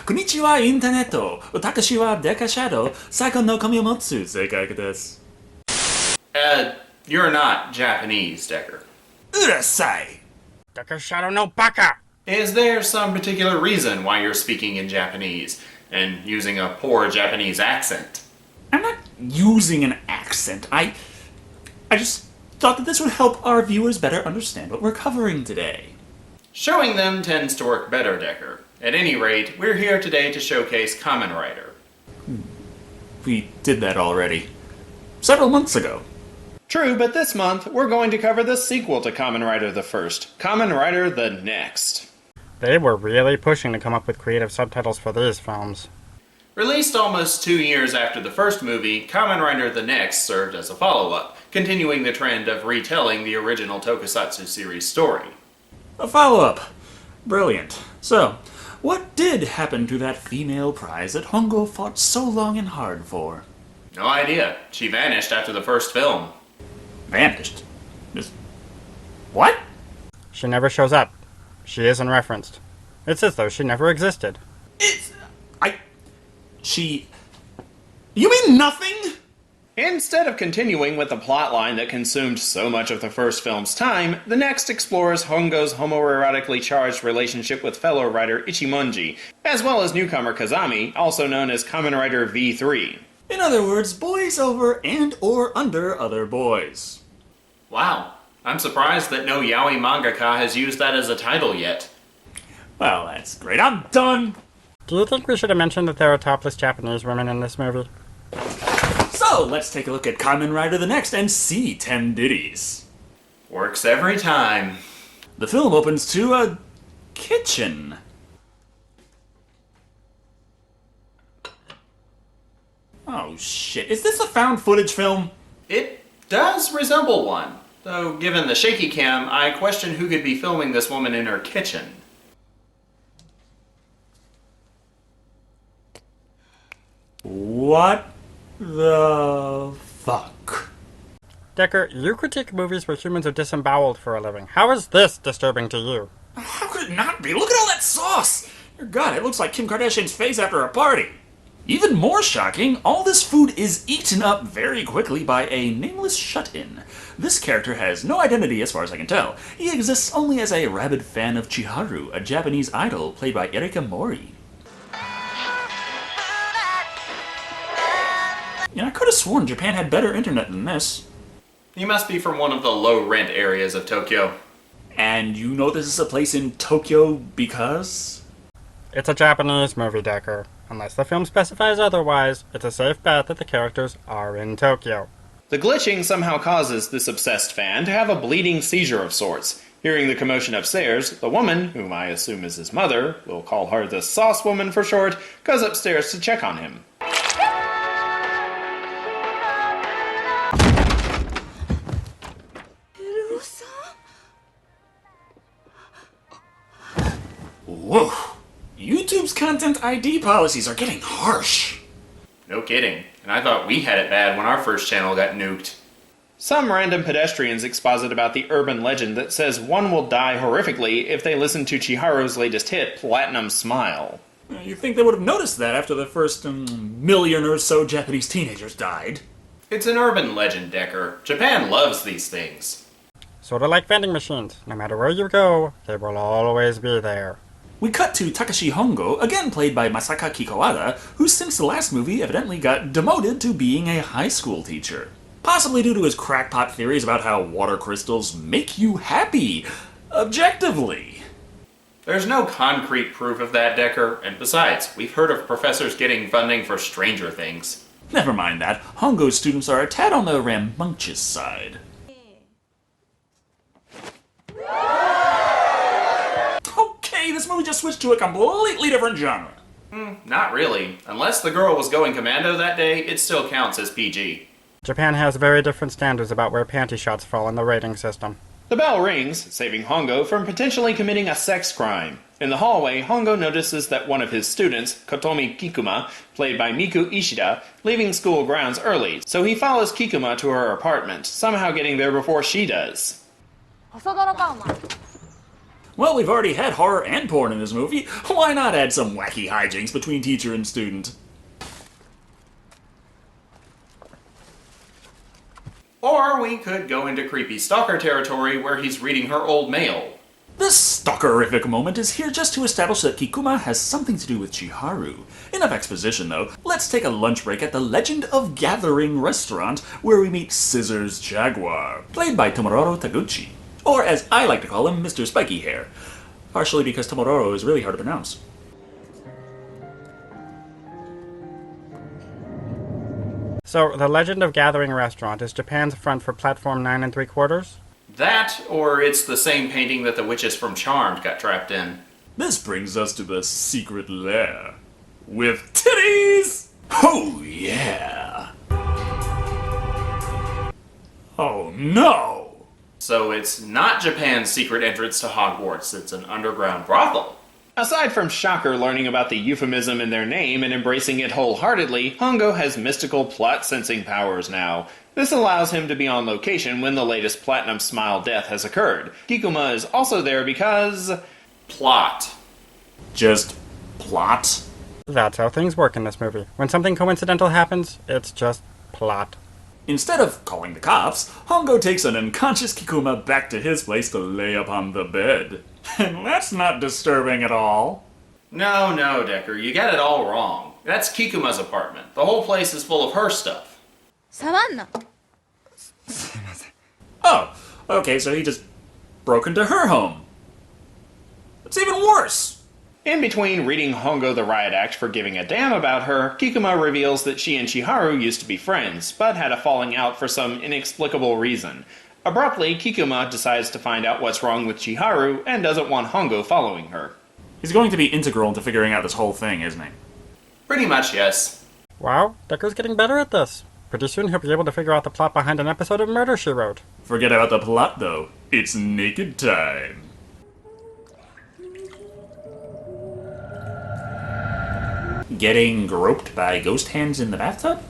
Konnichiwa internet. Watashi wa deka Shado. Saiko no kamiyomotsu. Zeikai desu. You're not Japanese, Decker. Urasai! Decker Shado no baka! Is there some particular reason why you're speaking in Japanese and using a poor Japanese accent? I'm not using an accent. I just thought that this would help our viewers better understand what we're covering today. Showing them tends to work better, Decker. At any rate, we're here today to showcase Kamen Rider. We did that already. Several months ago. True, but this month, we're going to cover the sequel to Kamen Rider the First, Kamen Rider The Next. They were really pushing to come up with creative subtitles for these films. Released almost 2 years after the first movie, Kamen Rider The Next served as a follow-up, continuing the trend of retelling the original Tokusatsu series story. A follow-up. Brilliant. So, what did happen to that female prize that Hongo fought so long and hard for? No idea. She vanished after the first film. Vanished? Just... what? She never shows up. She isn't referenced. It's as though she never existed. You mean nothing? Instead of continuing with the plotline that consumed so much of the first film's time, The Next explores Hongo's homoerotically charged relationship with fellow writer Ichimonji, as well as newcomer Kazami, also known as Kamen Rider V3. In other words, boys over and or under other boys. Wow. I'm surprised that no yaoi mangaka has used that as a title yet. Well, that's great. I'm done! Do you think we should have mentioned that there are topless Japanese women in this movie? So, let's take a look at Kamen Rider The Next and see 10 ditties. Works every time. The film opens to a kitchen. Oh shit, is this a found footage film? It does resemble one, though given the shaky cam, I question who could be filming this woman in her kitchen. What the fuck? Decker, you critique movies where humans are disemboweled for a living. How is this disturbing to you? How could it not be? Look at all that sauce! Dear God, it looks like Kim Kardashian's face after a party. Even more shocking, all this food is eaten up very quickly by a nameless shut-in. This character has no identity as far as I can tell. He exists only as a rabid fan of Chiharu, a Japanese idol played by Erika Mori. I could have sworn Japan had better internet than this. He must be from one of the low-rent areas of Tokyo. And you know this is a place in Tokyo because? It's a Japanese movie, Decker. Unless the film specifies otherwise, it's a safe bet that the characters are in Tokyo. The glitching somehow causes this obsessed fan to have a bleeding seizure of sorts. Hearing the commotion upstairs, the woman, whom I assume is his mother, we'll call her the Sauce Woman for short, goes upstairs to check on him. Whoa! YouTube's content ID policies are getting harsh. No kidding. And I thought we had it bad when our first channel got nuked. Some random pedestrians exposit about the urban legend that says one will die horrifically if they listen to Chiharu's latest hit, Platinum Smile. You'd think they would have noticed that after the first million or so Japanese teenagers died. It's an urban legend, Decker. Japan loves these things. Sort of like vending machines. No matter where you go, they will always be there. We cut to Takashi Hongo, again played by Masaka Kikawada, who since the last movie evidently got demoted to being a high school teacher. Possibly due to his crackpot theories about how water crystals make you happy, objectively. There's no concrete proof of that, Decker, and besides, we've heard of professors getting funding for Stranger Things. Never mind that, Hongo's students are a tad on the rambunctious side. This movie just switched to a completely different genre. Not really. Unless the girl was going commando that day, it still counts as PG. Japan has very different standards about where panty shots fall in the rating system. The bell rings, saving Hongo from potentially committing a sex crime. In the hallway, Hongo notices that one of his students, Kotomi Kikuma, played by Miku Ishida, leaving school grounds early, so he follows Kikuma to her apartment, somehow getting there before she does. Well, we've already had horror and porn in this movie. Why not add some wacky hijinks between teacher and student? Or we could go into creepy stalker territory where he's reading her old mail. This stalkerific moment is here just to establish that Kikuma has something to do with Chiharu. Enough exposition, though. Let's take a lunch break at the Legend of Gathering restaurant, where we meet Scissors Jaguar, played by Tomororo Taguchi. Or, as I like to call him, Mr. Spiky Hair. Partially because Tomororo is really hard to pronounce. So, the Legend of Gathering restaurant is Japan's front for platform 9 3/4? That, or it's the same painting that the witches from Charmed got trapped in. This brings us to the secret lair. With titties! Oh yeah! Oh no! So it's not Japan's secret entrance to Hogwarts, it's an underground brothel. Aside from Shocker learning about the euphemism in their name and embracing it wholeheartedly, Hongo has mystical plot-sensing powers now. This allows him to be on location when the latest Platinum Smile death has occurred. Kikuma is also there because... Plot. Just plot? That's how things work in this movie. When something coincidental happens, it's just plot. Instead of calling the cops, Hongo takes an unconscious Kikuma back to his place to lay upon the bed. And that's not disturbing at all. No, Decker, you got it all wrong. That's Kikuma's apartment. The whole place is full of her stuff. 触んな Oh, okay, so he just broke into her home. It's even worse. In between reading Hongo the Riot Act for giving a damn about her, Kikuma reveals that she and Chiharu used to be friends, but had a falling out for some inexplicable reason. Abruptly, Kikuma decides to find out what's wrong with Chiharu and doesn't want Hongo following her. He's going to be integral into figuring out this whole thing, isn't he? Pretty much, yes. Wow, Decker's getting better at this. Pretty soon he'll be able to figure out the plot behind an episode of Murder, She Wrote. Forget about the plot, though. It's naked time. Getting groped by ghost hands in the bathtub?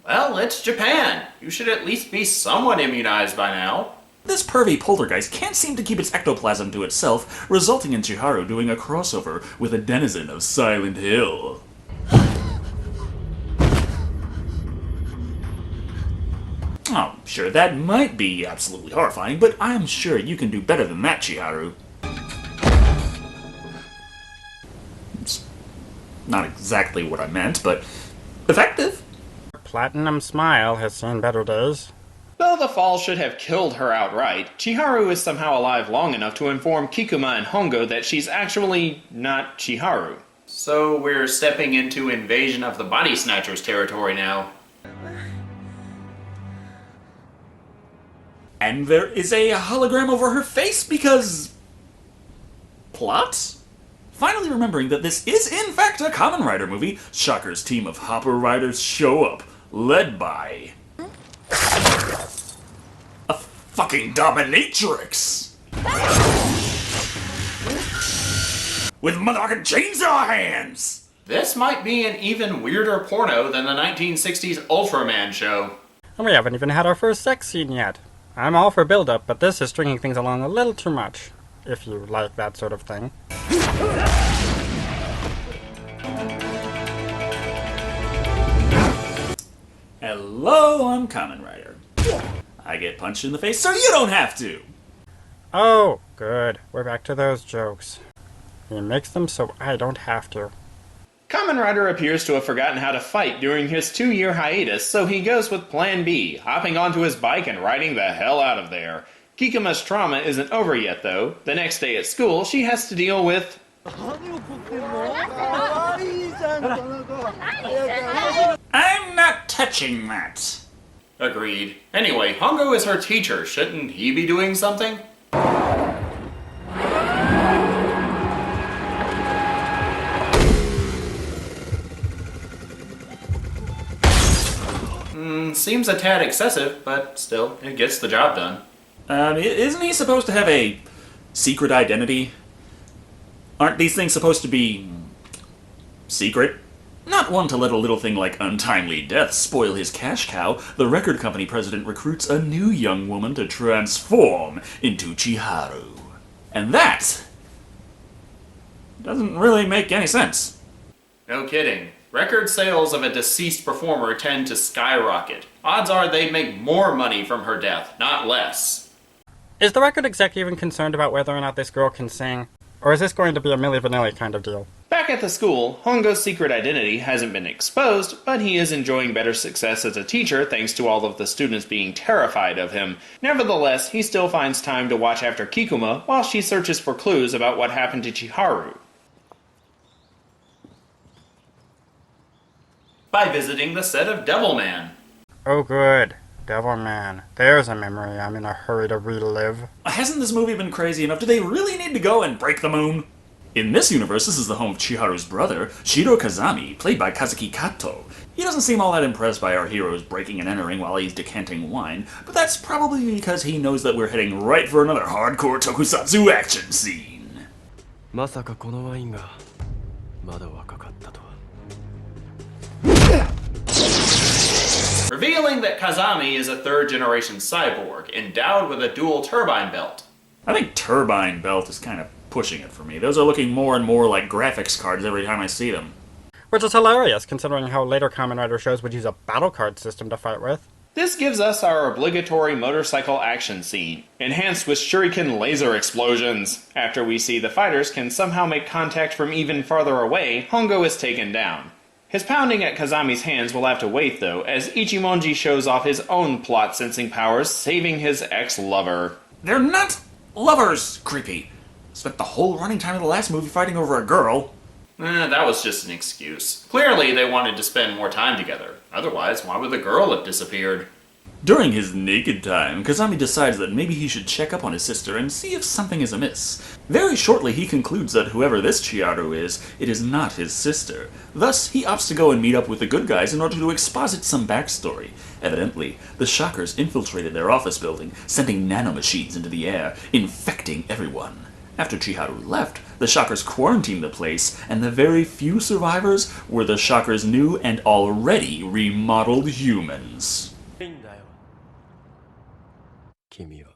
Well, it's Japan. You should at least be somewhat immunized by now. This pervy poltergeist can't seem to keep its ectoplasm to itself, resulting in Chiharu doing a crossover with a denizen of Silent Hill. Oh, sure, that might be absolutely horrifying, but I'm sure you can do better than that, Chiharu. It's not exactly what I meant, but effective. Platinum Smile has seen better days. Though the fall should have killed her outright, Chiharu is somehow alive long enough to inform Kikuma and Hongo that she's actually not Chiharu. So we're stepping into Invasion of the Body Snatchers territory now. And there is a hologram over her face because... plot? Finally remembering that this is in fact a Kamen Rider movie, Shocker's team of Hopper Riders show up, led by... a fucking dominatrix! With motherfucking chainsaw hands! This might be an even weirder porno than the 1960s Ultraman show. And we haven't even had our first sex scene yet. I'm all for build-up, but this is stringing things along a little too much. If you like that sort of thing. Hello, I'm Kamen Rider. I get punched in the face so you don't have to! Oh, good. We're back to those jokes. He makes them so I don't have to. Kamen Rider appears to have forgotten how to fight during his 2-year hiatus, so he goes with Plan B, hopping onto his bike and riding the hell out of there. Kikuma's trauma isn't over yet, though. The next day at school, she has to deal with... I'm not touching that. Agreed. Anyway, Hongo is her teacher. Shouldn't he be doing something? Seems a tad excessive, but still, it gets the job done. Isn't he supposed to have a secret identity? Aren't these things supposed to be... secret? Not one to let a little thing like untimely death spoil his cash cow, the record company president recruits a new young woman to transform into Chiharu. And that doesn't really make any sense. No kidding. Record sales of a deceased performer tend to skyrocket. Odds are they'd make more money from her death, not less. Is the record exec even concerned about whether or not this girl can sing? Or is this going to be a Milli Vanilli kind of deal? Back at the school, Hongo's secret identity hasn't been exposed, but he is enjoying better success as a teacher thanks to all of the students being terrified of him. Nevertheless, he still finds time to watch after Kikuma while she searches for clues about what happened to Chiharu. By visiting the set of Devilman. Oh good. Devilman. There's a memory I'm in a hurry to relive. Hasn't this movie been crazy enough? Do they really need to go and break the moon? In this universe, this is the home of Chiharu's brother, Shiro Kazami, played by Kazuki Kato. He doesn't seem all that impressed by our heroes breaking and entering while he's decanting wine, but that's probably because he knows that we're heading right for another hardcore tokusatsu action scene. まさかこのワインがまだ若かったとは。 Revealing that Kazami is a third-generation cyborg, endowed with a dual turbine belt. I think turbine belt is kind of pushing it for me. Those are looking more and more like graphics cards every time I see them. Which is hilarious, considering how later Kamen Rider shows would use a battle card system to fight with. This gives us our obligatory motorcycle action scene, enhanced with shuriken laser explosions. After we see the fighters can somehow make contact from even farther away, Hongo is taken down. His pounding at Kazami's hands will have to wait though, as Ichimonji shows off his own plot-sensing powers, saving his ex-lover. They're not lovers, creepy. Spent the whole running time of the last movie fighting over a girl. That was just an excuse. Clearly they wanted to spend more time together. Otherwise, why would the girl have disappeared? During his naked time, Kazami decides that maybe he should check up on his sister and see if something is amiss. Very shortly, he concludes that whoever this Chiharu is, it is not his sister. Thus, he opts to go and meet up with the good guys in order to exposit some backstory. Evidently, the Shockers infiltrated their office building, sending nanomachines into the air, infecting everyone. After Chiharu left, the Shockers quarantined the place, and the very few survivors were the Shockers' new and already remodeled humans. いいんだよ。君は。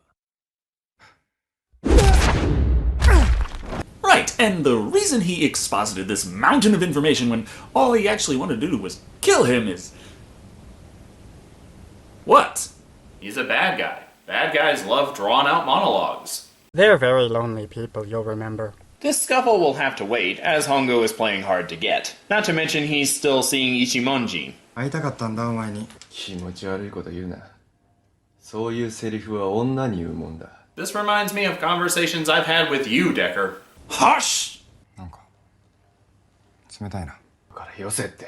Right, and the reason he exposited this mountain of information when all he actually wanted to do was kill him is... what? He's a bad guy. Bad guys love drawn-out monologues. They're very lonely people, you'll remember. This scuffle will have to wait, as Hongo is playing hard to get. Not to mention he's still seeing Ichimonji. 会いたかったんだお前に。気持ち悪いこと言うな。そういうセリフは女に言うもんだ。 This reminds me of conversations I've had with you, Decker. Hush! なんか冷たいな。だからよせって。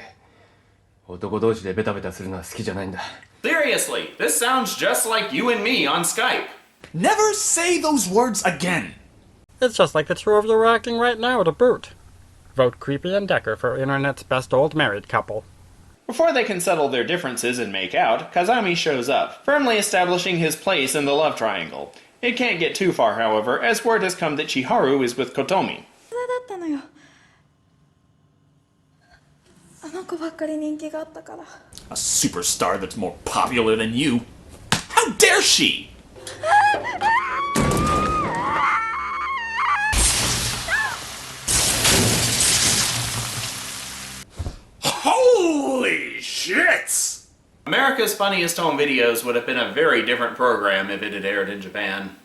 男同士でベタベタするのは好きじゃないんだ。 Seriously, this sounds just like you and me on Skype. Never say those words again! It's just like the two of you are acting right now to boot. Vote Creepy and Decker for Internet's best old married couple. Before they can settle their differences and make out, Kazami shows up, firmly establishing his place in the love triangle. It can't get too far, however, as word has come that Chiharu is with Kotomi. だったのよ。あの子ばっかり人気があったから。 A superstar that's more popular than you. How dare she! Holy shit! America's Funniest Home Videos would have been a very different program if it had aired in Japan.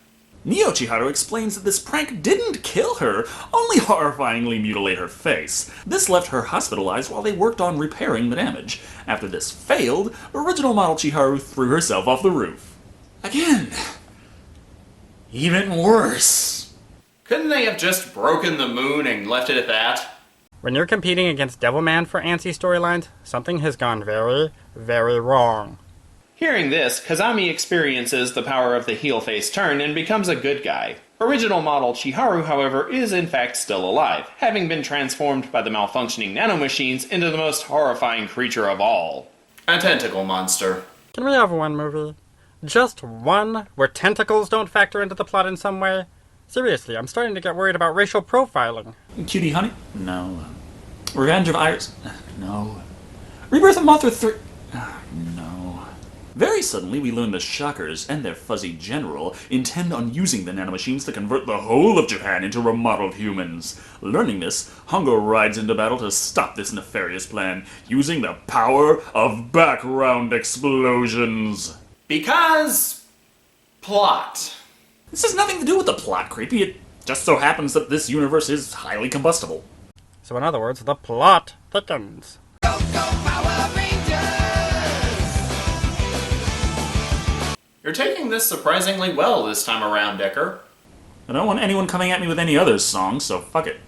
Neo Chiharu explains that this prank didn't kill her, only horrifyingly mutilate her face. This left her hospitalized while they worked on repairing the damage. After this failed, original model Chiharu threw herself off the roof. Again. Even worse. Couldn't they have just broken the moon and left it at that? When you're competing against Devilman for ANSI storylines, something has gone very, very wrong. Hearing this, Kazami experiences the power of the heel-face turn and becomes a good guy. Original model Chiharu, however, is in fact still alive, having been transformed by the malfunctioning nanomachines into the most horrifying creature of all. A tentacle monster. Can we have one movie? Just one, where tentacles don't factor into the plot in some way? Seriously, I'm starting to get worried about racial profiling. Cutie Honey? No. Revenge of Iris? No. Rebirth of Mothra 3? No. Very suddenly, we learn the Shockers and their fuzzy general intend on using the nanomachines to convert the whole of Japan into remodeled humans. Learning this, Hongo rides into battle to stop this nefarious plan, using the power of background explosions. Because... plot. This has nothing to do with the plot, Creepy. It just so happens that this universe is highly combustible. So in other words, the plot thickens. You're taking this surprisingly well this time around, Decker. I don't want anyone coming at me with any other songs, so fuck it.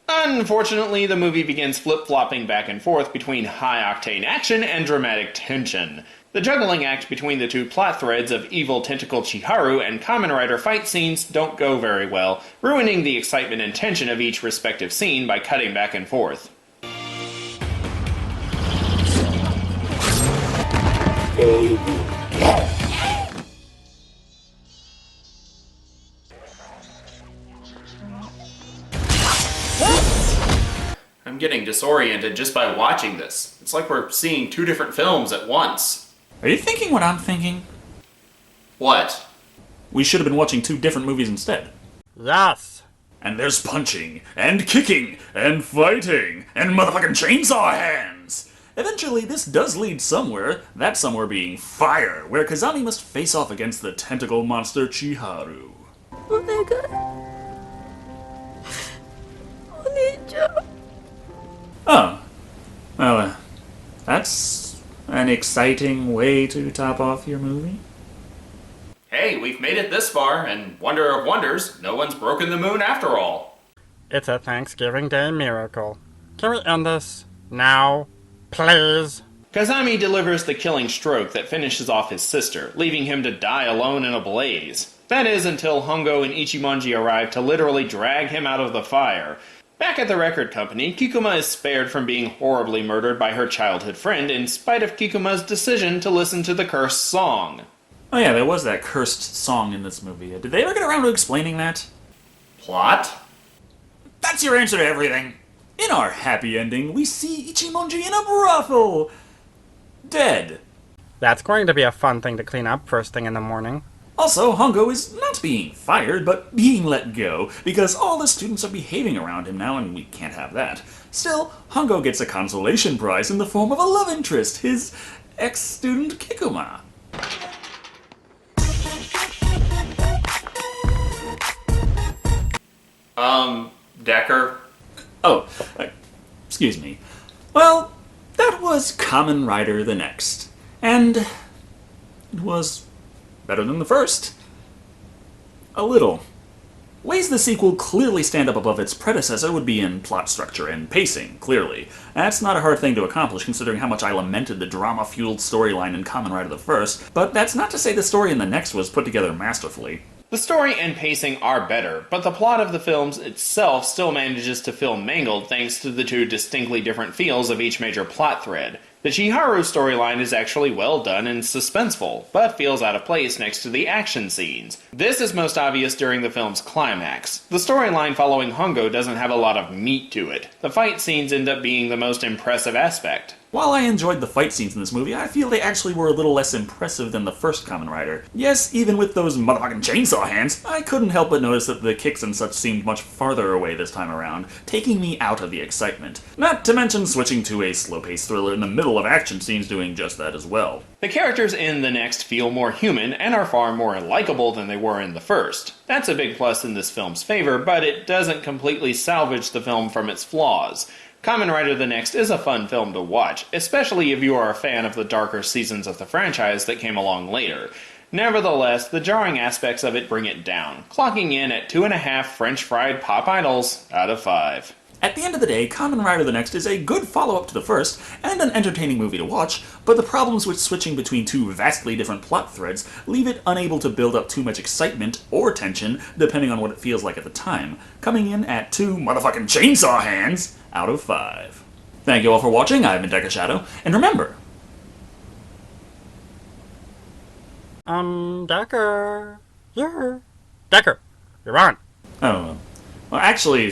Unfortunately, the movie begins flip-flopping back and forth between high-octane action and dramatic tension. The juggling act between the two plot threads of evil tentacle Chiharu and Kamen Rider fight scenes don't go very well, ruining the excitement and tension of each respective scene by cutting back and forth. I'm getting disoriented just by watching this. It's like we're seeing two different films at once. Are you thinking what I'm thinking? What? We should have been watching two different movies instead. Yes! And there's punching, and kicking, and fighting, and motherfucking chainsaw hands! Eventually, this does lead somewhere, that somewhere being fire, where Kazami must face off against the tentacle monster Chiharu. お願いお兄ちゃん Oh. Well, that's an exciting way to top off your movie. Hey, we've made it this far, and wonder of wonders, no one's broken the moon after all. It's a Thanksgiving Day miracle. Can we end this? Now? Please? Kazami delivers the killing stroke that finishes off his sister, leaving him to die alone in a blaze. That is until Hongo and Ichimonji arrive to literally drag him out of the fire. Back at the record company, Kikuma is spared from being horribly murdered by her childhood friend in spite of Kikuma's decision to listen to the cursed song. Oh yeah, there was that cursed song in this movie. Did they ever get around to explaining that? Plot? That's your answer to everything! In our happy ending, we see Ichimonji in a brothel! Dead. That's going to be a fun thing to clean up first thing in the morning. Also, Hongo is not being fired, but being let go, because all the students are behaving around him now, and we can't have that. Still, Hongo gets a consolation prize in the form of a love interest, his ex-student Kikuma. Decker? Oh, excuse me. Well, that was Kamen Rider The Next. And it was better than the first. A little. Ways the sequel clearly stand up above its predecessor would be in plot structure and pacing, clearly. That's not a hard thing to accomplish considering how much I lamented the drama-fueled storyline in Kamen Rider the First, but that's not to say the story in the next was put together masterfully. The story and pacing are better, but the plot of the films itself still manages to feel mangled thanks to the two distinctly different feels of each major plot thread. The Chiharu storyline is actually well done and suspenseful, but feels out of place next to the action scenes. This is most obvious during the film's climax. The storyline following Hongo doesn't have a lot of meat to it. The fight scenes end up being the most impressive aspect. While I enjoyed the fight scenes in this movie, I feel they actually were a little less impressive than the first Kamen Rider. Yes, even with those motherfucking chainsaw hands, I couldn't help but notice that the kicks and such seemed much farther away this time around, taking me out of the excitement. Not to mention switching to a slow-paced thriller in the middle of action scenes doing just that as well. The characters in The Next feel more human and are far more likable than they were in the first. That's a big plus in this film's favor, but it doesn't completely salvage the film from its flaws. Kamen Rider The Next is a fun film to watch, especially if you are a fan of the darker seasons of the franchise that came along later. Nevertheless, the jarring aspects of it bring it down, clocking in at 2.5 French fried pop idols out of 5. At the end of the day, Kamen Rider The Next is a good follow-up to the first, and an entertaining movie to watch, but the problems with switching between two vastly different plot threads leave it unable to build up too much excitement or tension, depending on what it feels like at the time, coming in at 2 motherfucking chainsaw hands out of 5. Thank you all for watching, I've been Shado, and remember... Decker. Yeah. Decker, you're on. Oh, well actually...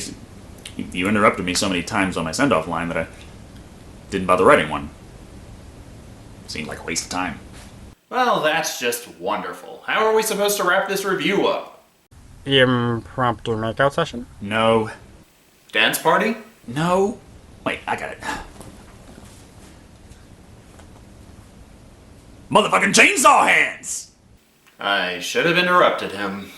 You interrupted me so many times on my send-off line that I didn't bother writing one. Seemed like a waste of time. Well, that's just wonderful. How are we supposed to wrap this review up? Impromptu makeout session? No. Dance party? No. Wait, I got it. Motherfucking chainsaw hands! I should have interrupted him.